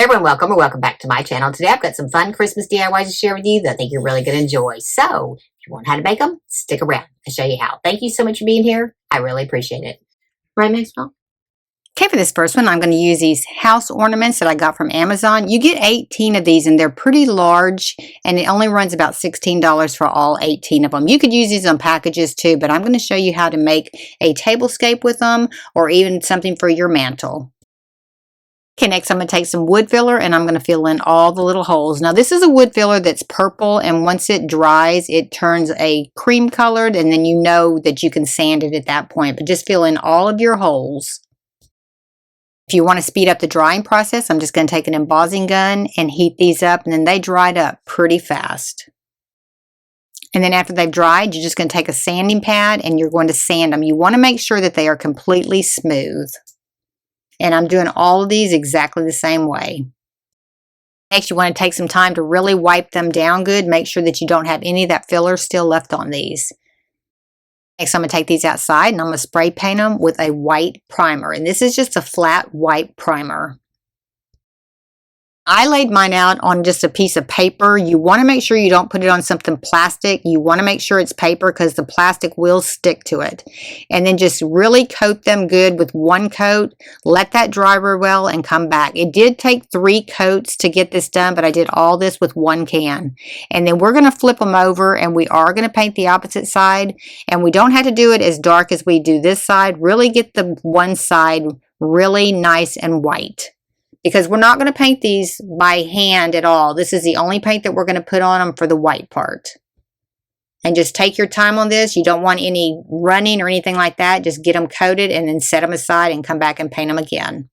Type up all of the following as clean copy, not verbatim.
Everyone, welcome or welcome back to my channel. Today I've got some fun Christmas DIYs to share with you that I think you're really going to enjoy. So, if you want how to make them, stick around. I'll show you how. Thank you so much for being here. I really appreciate it. Right, Maxwell? Okay, for this first one, I'm going to use these house ornaments that I got from Amazon. You get 18 of these, and they're pretty large, and it only runs about $16 for all 18 of them. You could use these on packages too, but I'm going to show you how to make a tablescape with them, or even something for your mantle. Okay, next I'm going to take some wood filler and I'm going to fill in all the little holes. Now this is a wood filler that's purple, and once it dries it turns a cream colored, and then you know that you can sand it at that point, but just fill in all of your holes. If you want to speed up the drying process, I'm just going to take an embossing gun and heat these up, and then they dried up pretty fast. And then after they've dried, you're just going to take a sanding pad and you're going to sand them. You want to make sure that they are completely smooth. And I'm doing all of these exactly the same way. Next, you want to take some time to really wipe them down good. Make sure that you don't have any of that filler still left on these. Next, I'm going to take these outside and I'm going to spray paint them with a white primer. And this is just a flat white primer. I laid mine out on just a piece of paper. You want to make sure you don't put it on something plastic. You want to make sure it's paper because the plastic will stick to it. And then just really coat them good with one coat. Let that dry real well and come back. It did take 3 coats to get this done, but I did all this with one can. And then we're going to flip them over, and we are going to paint the opposite side. And we don't have to do it as dark as we do this side. Really get the one side really nice and white, because we're not going to paint these by hand at all. This is the only paint that we're going to put on them for the white part. And just take your time on this. You don't want any running or anything like that. Just get them coated and then set them aside and come back and paint them again.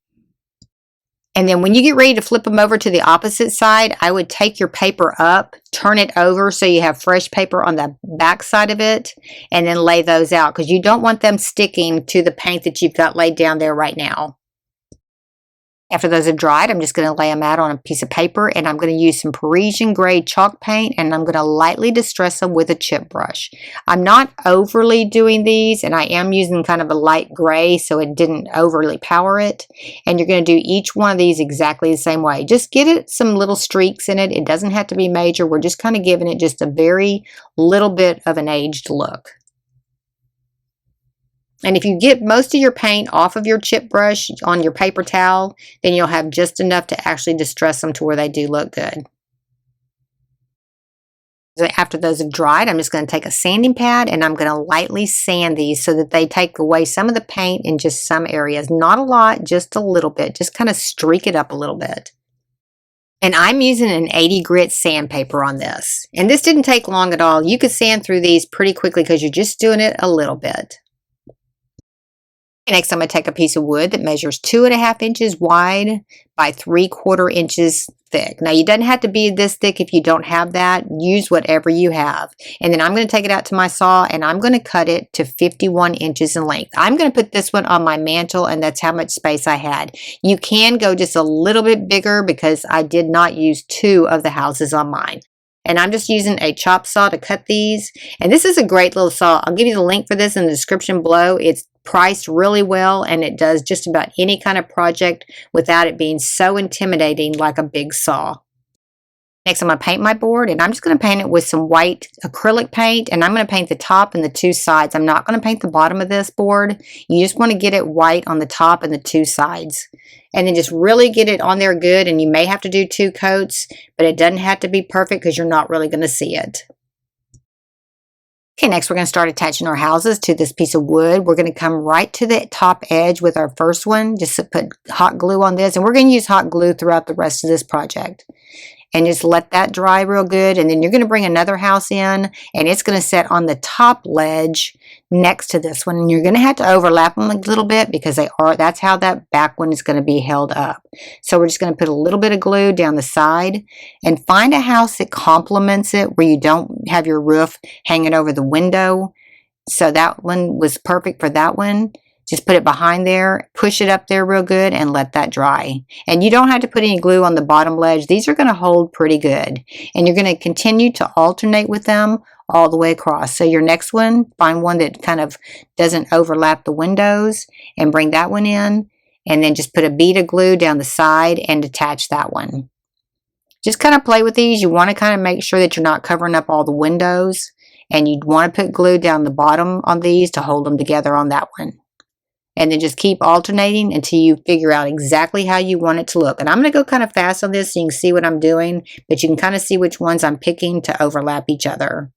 And then when you get ready to flip them over to the opposite side, I would take your paper up, turn it over so you have fresh paper on the back side of it, and then lay those out, because you don't want them sticking to the paint that you've got laid down there right now. After those have dried, I'm just going to lay them out on a piece of paper, and I'm going to use some Parisian gray chalk paint, and I'm going to lightly distress them with a chip brush. I'm not overly doing these, and I am using kind of a light gray so it didn't overly power it. And you're going to do each one of these exactly the same way. Just get it some little streaks in it. It doesn't have to be major. We're just kind of giving it just a very little bit of an aged look. And if you get most of your paint off of your chip brush on your paper towel, then you'll have just enough to actually distress them to where they do look good. So after those have dried, I'm just going to take a sanding pad and I'm going to lightly sand these so that they take away some of the paint in just some areas. Not a lot, just a little bit. Just kind of streak it up a little bit. And I'm using an 80 grit sandpaper on this. And this didn't take long at all. You could sand through these pretty quickly because you're just doing it a little bit. Next, I'm going to take a piece of wood that measures 2.5 inches wide by 3/4 inches thick. Now, you doesn't have to be this thick if you don't have that. Use whatever you have. And then I'm going to take it out to my saw, and I'm going to cut it to 51 inches in length. I'm going to put this one on my mantle, and that's how much space I had. You can go just a little bit bigger because I did not use 2 of the houses on mine. And I'm just using a chop saw to cut these. And this is a great little saw. I'll give you the link for this in the description below. It's priced really well, and it does just about any kind of project without it being so intimidating like a big saw. Next, I'm going to paint my board, and I'm just going to paint it with some white acrylic paint, and I'm going to paint the top and the 2 sides. I'm not going to paint the bottom of this board. You just want to get it white on the top and the 2 sides. And then just really get it on there good, and you may have to do 2 coats, but it doesn't have to be perfect because you're not really going to see it. Okay, next we're going to start attaching our houses to this piece of wood. We're going to come right to the top edge with our first one. Just put hot glue on this, and we're going to use hot glue throughout the rest of this project. And just let that dry real good. And then you're going to bring another house in, and it's going to sit on the top ledge next to this one. And you're going to have to overlap them a little bit because that's how that back one is going to be held up. So we're just going to put a little bit of glue down the side and find a house that complements it where you don't have your roof hanging over the window. So that one was perfect for that one. Just put it behind there, push it up there real good, and let that dry. And you don't have to put any glue on the bottom ledge. These are going to hold pretty good. And you're going to continue to alternate with them all the way across. So your next one, find one that kind of doesn't overlap the windows and bring that one in. and then just put a bead of glue down the side and attach that one. Just kind of play with these. You want to kind of make sure that you're not covering up all the windows, and you'd want to put glue down the bottom on these to hold them together on that one. And then just keep alternating until you figure out exactly how you want it to look. And I'm going to go kind of fast on this so you can see what I'm doing, but you can kind of see which ones I'm picking to overlap each other.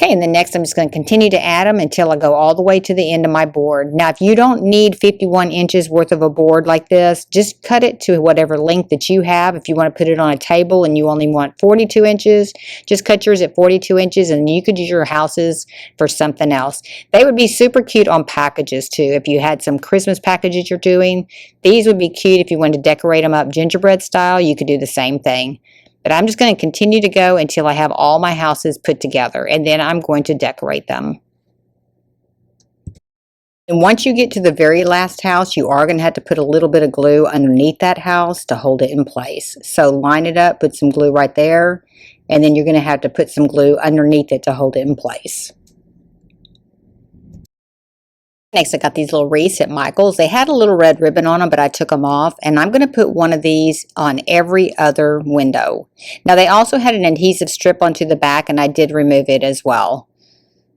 Okay, and then next I'm just going to continue to add them until I go all the way to the end of my board. Now, if you don't need 51 inches worth of a board like this, just cut it to whatever length that you have. If you want to put it on a table and you only want 42 inches, just cut yours at 42 inches, and you could use your houses for something else. They would be super cute on packages too. If you had some Christmas packages you're doing, these would be cute if you wanted to decorate them up gingerbread style. You could do the same thing. But I'm just going to continue to go until I have all my houses put together, and then I'm going to decorate them. And once you get to the very last house, you are going to have to put a little bit of glue underneath that house to hold it in place. So line it up, put some glue right there, and then you're going to have to put some glue underneath it to hold it in place. Next, I got these little wreaths at Michael's. They had a little red ribbon on them, but I took them off, and I'm going to put one of these on every other window. Now, they also had an adhesive strip onto the back, and I did remove it as well.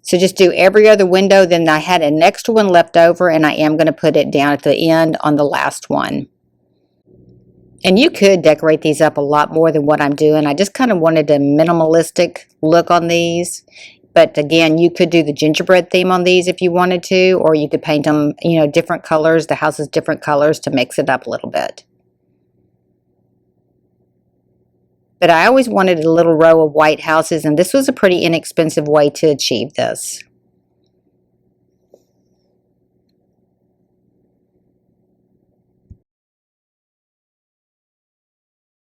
So just do every other window. Then I had an extra one left over, and I am going to put it down at the end on the last one. And you could decorate these up a lot more than what I'm doing. I just kind of wanted a minimalistic look on these. But again, you could do the gingerbread theme on these if you wanted to, or you could paint them, different colors, the houses different colors to mix it up a little bit. But I always wanted a little row of white houses, and this was a pretty inexpensive way to achieve this.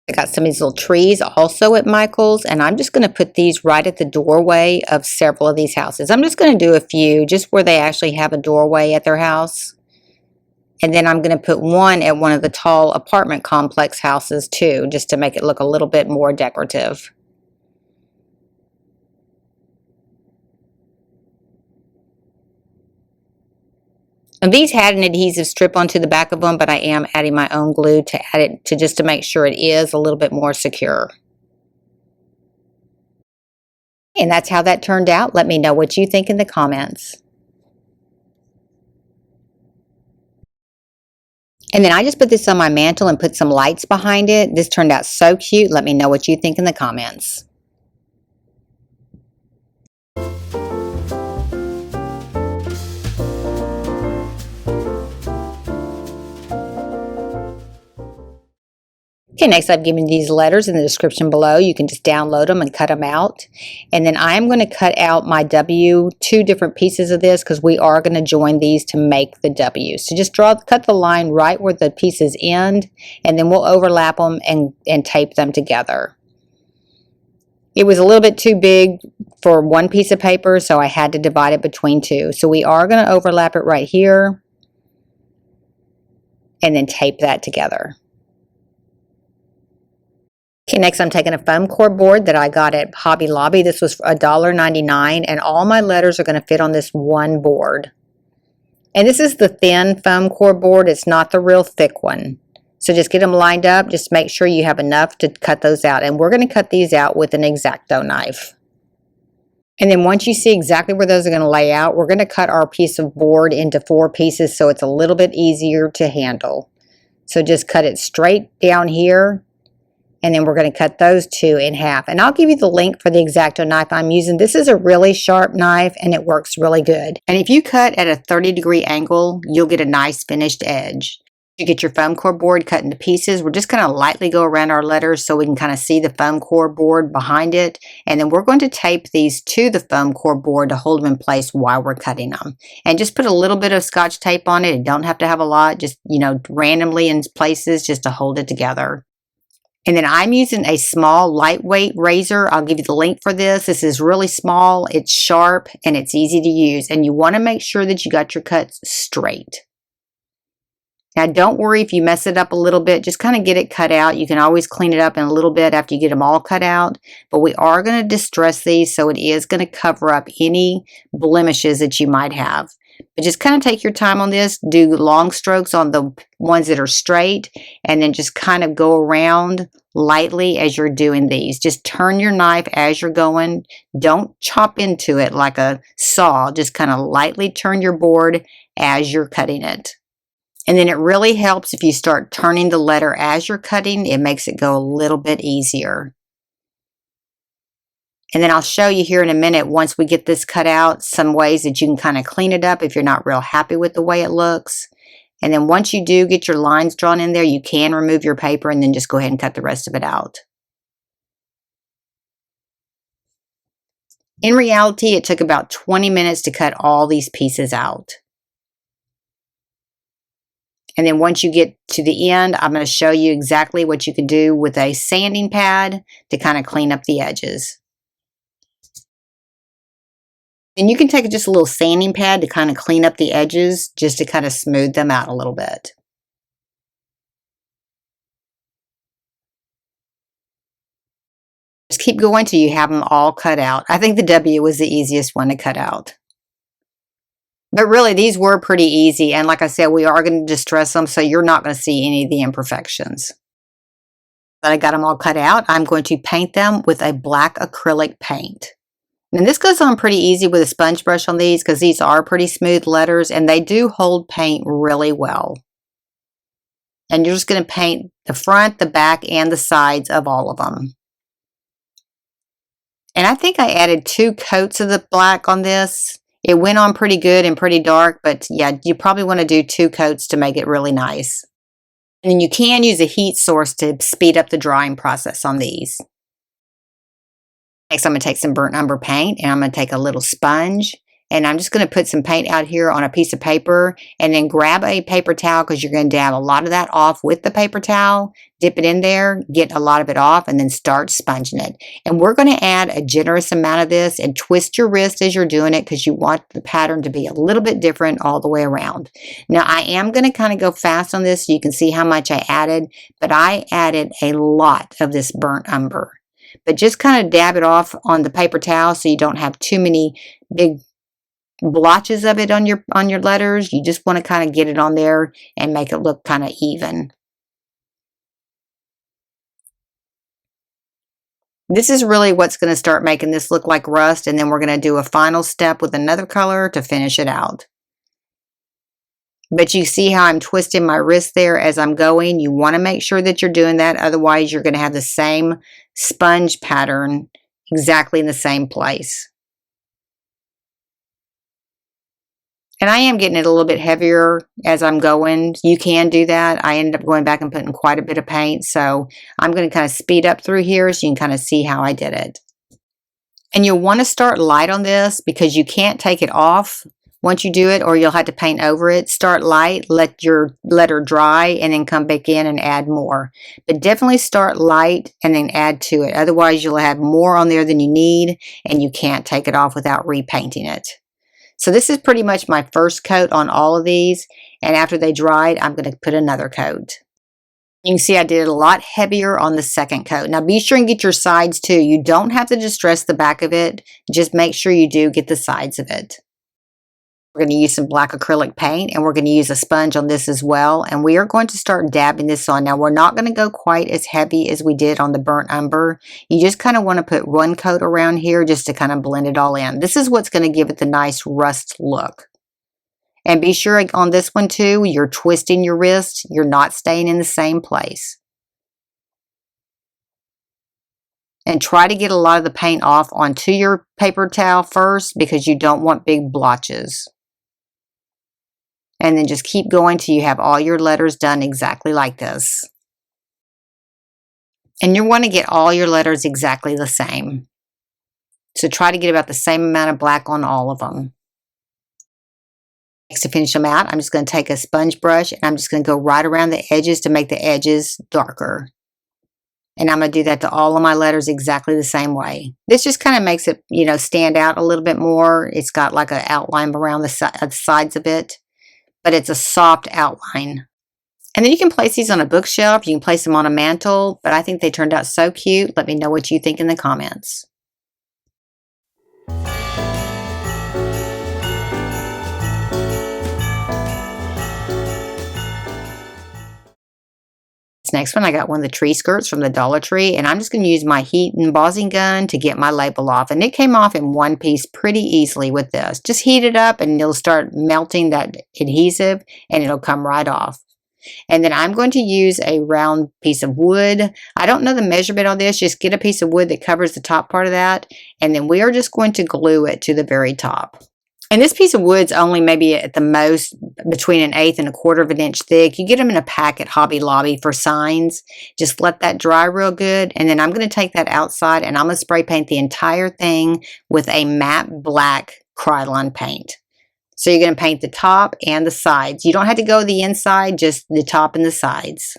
I got some of these little trees also at Michael's, and I'm just going to put these right at the doorway of several of these houses. I'm just going to do a few just where they actually have a doorway at their house. And then I'm going to put one at one of the tall apartment complex houses too, just to make it look a little bit more decorative. And these had an adhesive strip onto the back of them, but I am adding my own glue to add it to just to make sure it is a little bit more secure. And that's how that turned out. Let me know what you think in the comments. And then I just put this on my mantle and put some lights behind it. This turned out so cute. Let me know what you think in the comments. Okay, next I've given you these letters in the description below. You can just download them and cut them out. And then I'm going to cut out my W, 2 different pieces of this, because we are going to join these to make the W. So just cut the line right where the pieces end, and then we'll overlap them and tape them together. It was a little bit too big for one piece of paper, so I had to divide it between 2. So we are going to overlap it right here and then tape that together. Okay, next I'm taking a foam core board that I got at Hobby Lobby. This was $1.99, and all my letters are going to fit on this one board. And this is the thin foam core board. It's not the real thick one. So just get them lined up. Just make sure you have enough to cut those out. And we're going to cut these out with an X-Acto knife. And then once you see exactly where those are going to lay out, we're going to cut our piece of board into 4 pieces so it's a little bit easier to handle. So just cut it straight down here. And then we're going to cut those 2 in half. And I'll give you the link for the X-Acto knife I'm using. This is a really sharp knife, and it works really good. And if you cut at a 30-degree angle, you'll get a nice finished edge. You get your foam core board cut into pieces. We're just going to lightly go around our letters so we can kind of see the foam core board behind it. And then we're going to tape these to the foam core board to hold them in place while we're cutting them. And just put a little bit of Scotch tape on it. You don't have to have a lot, just, randomly in places just to hold it together. And then I'm using a small lightweight razor. I'll give you the link for this. This is really small, it's sharp, and it's easy to use. And you want to make sure that you got your cuts straight. Now don't worry if you mess it up a little bit, just kind of get it cut out. You can always clean it up in a little bit after you get them all cut out. But we are going to distress these, so it is going to cover up any blemishes that you might have. But just kind of take your time on this. Do long strokes on the ones that are straight, and then just kind of go around lightly as you're doing these. Just turn your knife as you're going. Don't chop into it like a saw. Just kind of lightly turn your board as you're cutting it. And then it really helps if you start turning the letter as you're cutting. It makes it go a little bit easier. And then I'll show you here in a minute, once we get this cut out, some ways that you can kind of clean it up if you're not real happy with the way it looks. And then once you do get your lines drawn in there, you can remove your paper and then just go ahead and cut the rest of it out. In reality, it took about 20 minutes to cut all these pieces out. And then once you get to the end, I'm going to show you exactly what you can do with a sanding pad to kind of clean up the edges. And you can take just a little sanding pad to kind of clean up the edges, just to kind of smooth them out a little bit. Just keep going till you have them all cut out. I think the W was the easiest one to cut out. But really, these were pretty easy. And like I said, we are going to distress them, so you're not going to see any of the imperfections. But I got them all cut out. I'm going to paint them with a black acrylic paint. And this goes on pretty easy with a sponge brush on these, because these are pretty smooth letters and they do hold paint really well. And you're just going to paint the front, the back, and the sides of all of them. And I think I added 2 coats of the black on this. It went on pretty good and pretty dark, but yeah, you probably want to do 2 coats to make it really nice. And then you can use a heat source to speed up the drying process on these. Next, I'm going to take some burnt umber paint, and I'm going to take a little sponge, and I'm just going to put some paint out here on a piece of paper, and then grab a paper towel, because you're going to dab a lot of that off with the paper towel. Dip it in there, get a lot of it off, and then start sponging it. And we're going to add a generous amount of this, and twist your wrist as you're doing it, because you want the pattern to be a little bit different all the way around. Now, I am going to kind of go fast on this so you can see how much I added, but I added a lot of this burnt umber. But just kind of dab it off on the paper towel so you don't have too many big blotches of it on your letters. You just want to kind of get it on there and make it look kind of even. This is really what's going to start making this look like rust, and then we're going to do a final step with another color to finish it out. But you see how I'm twisting my wrist there as I'm going. You want to make sure that you're doing that. Otherwise, you're going to have the same sponge pattern exactly in the same place. And I am getting it a little bit heavier as I'm going. You can do that. I ended up going back and putting quite a bit of paint. So I'm going to kind of speed up through here so you can kind of see how I did it. And you'll want to start light on this, because you can't take it off once you do it, or you'll have to paint over it. Start light, let your letter dry, and then come back in and add more. But definitely start light and then add to it. Otherwise, you'll have more on there than you need, and you can't take it off without repainting it. So this is pretty much my first coat on all of these. And after they dried, I'm going to put another coat. You can see I did it a lot heavier on the second coat. Now be sure and get your sides too. You don't have to distress the back of it. Just make sure you do get the sides of it. We're going to use some black acrylic paint, and we're going to use a sponge on this as well. And we are going to start dabbing this on. Now, we're not going to go quite as heavy as we did on the burnt umber. You just kind of want to put 1 coat around here just to kind of blend it all in. This is what's going to give it the nice rust look. And be sure on this one too, you're twisting your wrist. You're not staying in the same place. And try to get a lot of the paint off onto your paper towel first, because you don't want big blotches. And then just keep going till you have all your letters done exactly like this. And you want to get all your letters exactly the same. So try to get about the same amount of black on all of them. Next, to finish them out, I'm just going to take a sponge brush, and I'm just going to go right around the edges to make the edges darker. And I'm going to do that to all of my letters exactly the same way. This just kind of makes it, stand out a little bit more. It's got like an outline around the sides of it, but it's a soft outline. And then you can place these on a bookshelf. You can place them on a mantle, but I think they turned out so cute. Let me know what you think in the comments. This next one, I got one of the tree skirts from the Dollar Tree, and I'm just going to use my heat embossing gun to get my label off. And it came off in one piece pretty easily with this. Just heat it up and it'll start melting that adhesive and it'll come right off. And then I'm going to use a round piece of wood. I don't know the measurement on this. Just get a piece of wood that covers the top part of that. And then we are just going to glue it to the very top. And this piece of wood's only maybe at the most between 1/8 and 1/4 of an inch thick. You get them in a pack at Hobby Lobby for signs. Just let that dry real good. And then I'm going to take that outside and I'm going to spray paint the entire thing with a matte black Krylon paint. So you're going to paint the top and the sides. You don't have to go the inside, just the top and the sides.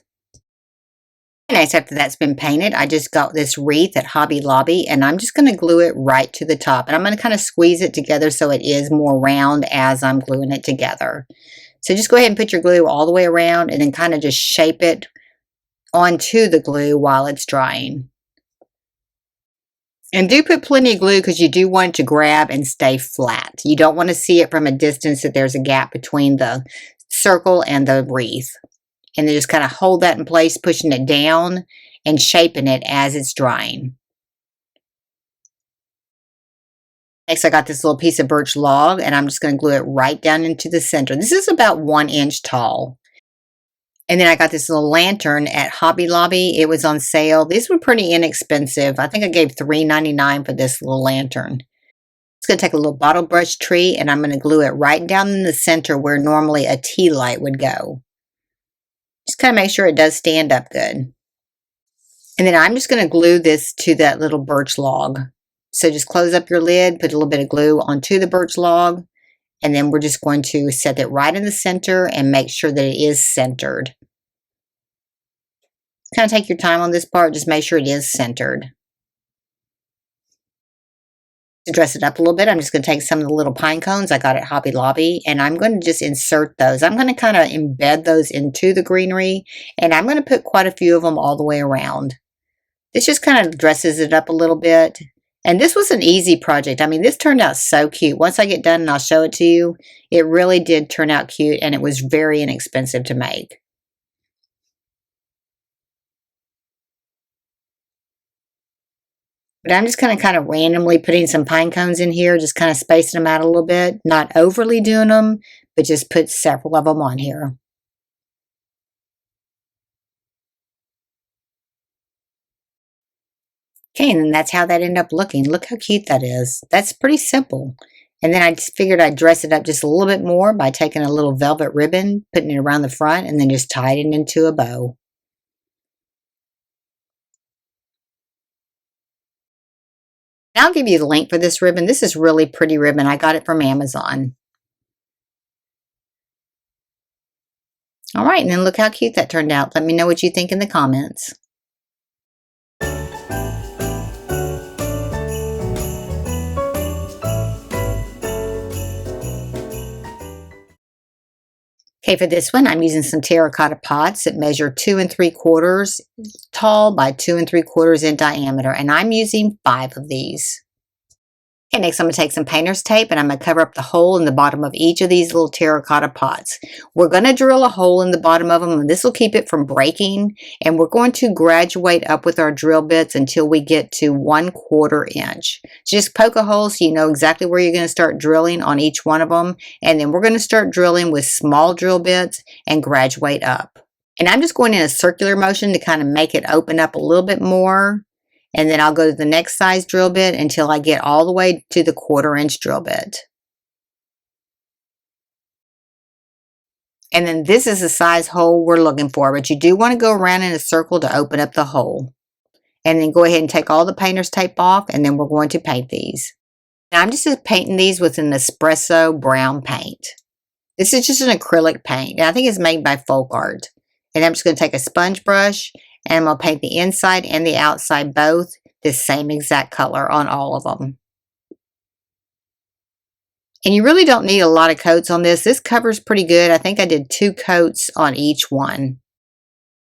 Nice, after that's been painted, I just got this wreath at Hobby Lobby and I'm just going to glue it right to the top. And I'm going to kind of squeeze it together so it is more round as I'm gluing it together. So just go ahead and put your glue all the way around and then kind of just shape it onto the glue while it's drying. And do put plenty of glue because you do want it to grab and stay flat. You don't want to see it from a distance that there's a gap between the circle and the wreath. And then just kind of hold that in place, pushing it down and shaping it as it's drying. Next, I got this little piece of birch log and I'm just going to glue it right down into the center. This is about 1 inch tall. And then I got this little lantern at Hobby Lobby. It was on sale. These were pretty inexpensive. I think I gave $3.99 for this little lantern. It's going to take a little bottle brush tree and I'm going to glue it right down in the center where normally a tea light would go. Just kind of make sure it does stand up good. And then I'm just going to glue this to that little birch log. So just close up your lid, put a little bit of glue onto the birch log, and then we're just going to set it right in the center and make sure that it is centered. Kind of take your time on this part, just make sure it is centered. To dress it up a little bit, I'm just going to take some of the little pine cones I got at Hobby Lobby and I'm going to just insert those. I'm going to kind of embed those into the greenery and I'm going to put quite a few of them all the way around. This just kind of dresses it up a little bit. And this was an easy project. I mean, this turned out so cute. Once I get done and I'll show it to you, it really did turn out cute and it was very inexpensive to make. But I'm just kind of randomly putting some pine cones in here, just kind of spacing them out a little bit. Not overly doing them, but just put several of them on here. Okay, and then that's how that ended up looking. Look how cute that is. That's pretty simple. And then I just figured I'd dress it up just a little bit more by taking a little velvet ribbon, putting it around the front, and then just tying it into a bow. I'll give you the link for this ribbon. This is really pretty ribbon. I got it from Amazon. All right, and then look how cute that turned out. Let me know what you think in the comments. Okay, for this one, I'm using some terracotta pots that measure 2 3/4 tall by 2 3/4 in diameter, and I'm using 5 of these. Okay, next I'm going to take some painter's tape and I'm going to cover up the hole in the bottom of each of these little terracotta pots. We're going to drill a hole in the bottom of them and this will keep it from breaking, and we're going to graduate up with our drill bits until we get to 1/4 inch. So just poke a hole so you know exactly where you're going to start drilling on each one of them, and then we're going to start drilling with small drill bits and graduate up. And I'm just going in a circular motion to kind of make it open up a little bit more. And then I'll go to the next size drill bit until I get all the way to the 1/4 inch drill bit. And then this is the size hole we're looking for, but you do want to go around in a circle to open up the hole. And then go ahead and take all the painter's tape off, and then we're going to paint these. Now I'm just painting these with an espresso brown paint. This is just an acrylic paint, and I think it's made by Folk Art. And I'm just going to take a sponge brush and I'm going to paint the inside and the outside both the same exact color on all of them. And you really don't need a lot of coats on this. This covers pretty good. I think I did 2 coats on each one.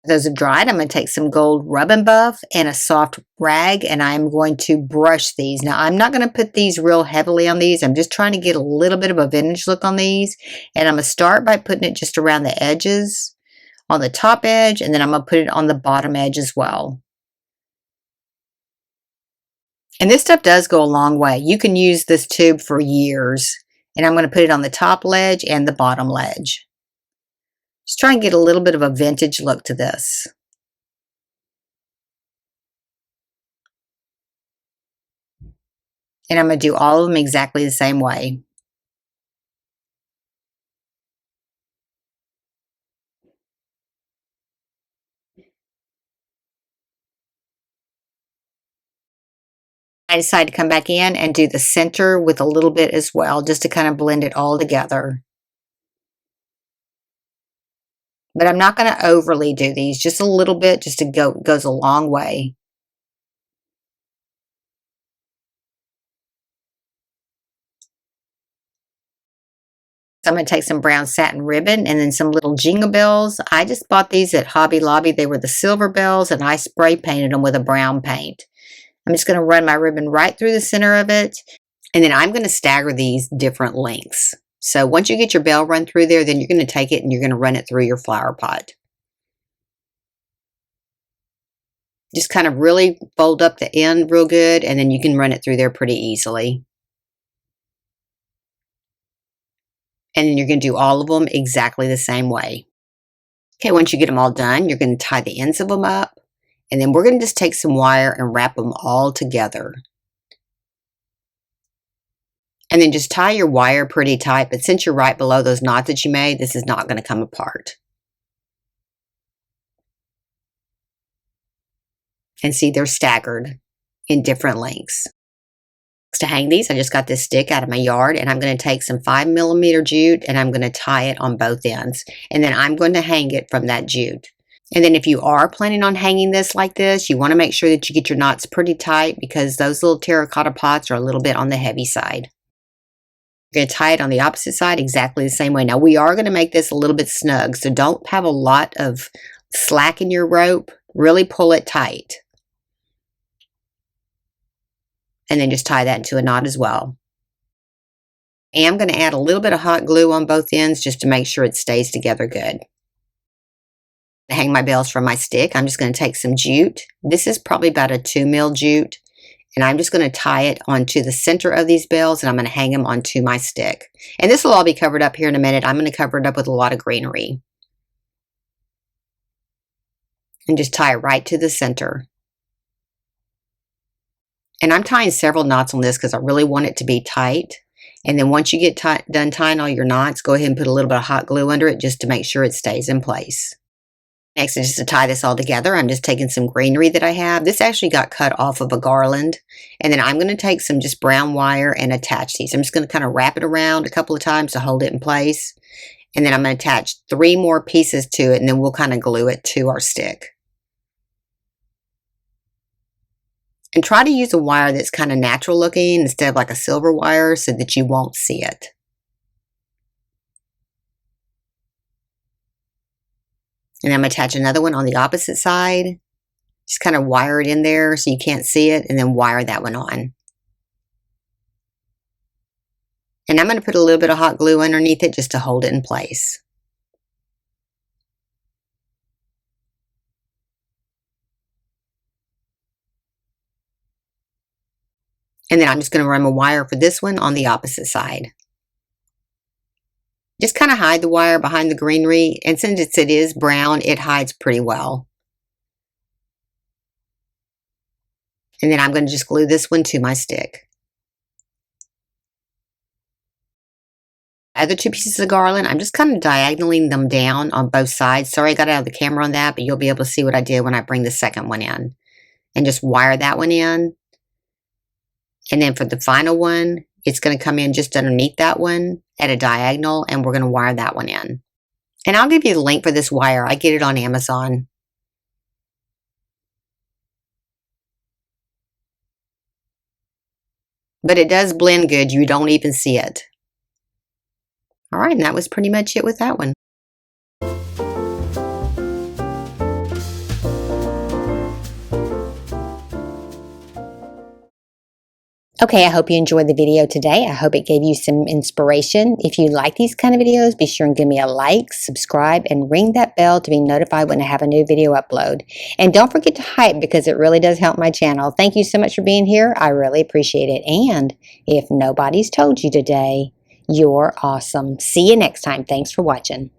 Those are dried. I'm going to take some gold rub and buff and a soft rag, and I'm going to brush these. Now, I'm not going to put these real heavily on these. I'm just trying to get a little bit of a vintage look on these. And I'm going to start by putting it just around the edges on the top edge, and then I'm going to put it on the bottom edge as well. And this stuff does go a long way. You can use this tube for years. And I'm going to put it on the top ledge and the bottom ledge. Just try and get a little bit of a vintage look to this. And I'm going to do all of them exactly the same way. I decided to come back in and do the center with a little bit as well, just to kind of blend it all together. But I'm not going to overly do these, just a little bit, just to goes a long way. So I'm going to take some brown satin ribbon and then some little jingle bells. I just bought these at Hobby Lobby. They were the silver bells, and I spray painted them with a brown paint. I'm just going to run my ribbon right through the center of it, and then I'm going to stagger these different lengths. So once you get your bell run through there, then you're going to take it and you're going to run it through your flower pot. Just kind of really fold up the end real good, and then you can run it through there pretty easily. And then you're going to do all of them exactly the same way. Okay, once you get them all done, you're going to tie the ends of them up. And then we're going to just take some wire and wrap them all together. And then just tie your wire pretty tight. But since you're right below those knots that you made, this is not going to come apart. And see, they're staggered in different lengths. To hang these, I just got this stick out of my yard, and I'm going to take some 5mm jute and I'm going to tie it on both ends. And then I'm going to hang it from that jute. And then if you are planning on hanging this like this, you want to make sure that you get your knots pretty tight, because those little terracotta pots are a little bit on the heavy side. You're going to tie it on the opposite side exactly the same way. Now we are going to make this a little bit snug, so don't have a lot of slack in your rope. Really pull it tight. And then just tie that into a knot as well. And I'm going to add a little bit of hot glue on both ends just to make sure it stays together good. To hang my bells from my stick, I'm just going to take some jute. This is probably about a 2mm jute. And I'm just going to tie it onto the center of these bells, and I'm going to hang them onto my stick. And this will all be covered up here in a minute. I'm going to cover it up with a lot of greenery. And just tie it right to the center. And I'm tying several knots on this because I really want it to be tight. And then once you get done tying all your knots, go ahead and put a little bit of hot glue under it just to make sure it stays in place. Next, just to tie this all together, I'm just taking some greenery that I have. This actually got cut off of a garland. And then I'm going to take some just brown wire and attach these. I'm just going to kind of wrap it around a couple of times to hold it in place. And then I'm going to attach 3 more pieces to it, and then we'll kind of glue it to our stick. And try to use a wire that's kind of natural looking instead of like a silver wire, so that you won't see it. And I'm going to attach another one on the opposite side. Just kind of wire it in there so you can't see it, and then wire that one on. And I'm going to put a little bit of hot glue underneath it just to hold it in place. And then I'm just going to run my wire for this one on the opposite side. Just kind of hide the wire behind the greenery, and since it is brown, it hides pretty well. And then I'm going to just glue this one to my stick. Other 2 pieces of garland, I'm just kind of diagonaling them down on both sides. Sorry I got out of the camera on that, but you'll be able to see what I did when I bring the second one in. And just wire that one in. And then for the final one, it's going to come in just underneath that one at a diagonal, and we're going to wire that one in. And I'll give you the link for this wire. I get it on Amazon. But it does blend good. You don't even see it. All right, and that was pretty much it with that one. Okay, I hope you enjoyed the video today. I hope it gave you some inspiration. If you like these kind of videos, be sure and give me a like, subscribe, and ring that bell to be notified when I have a new video upload. And don't forget to hype because it really does help my channel. Thank you so much for being here. I really appreciate it. And if nobody's told you today, you're awesome. See you next time. Thanks for watching.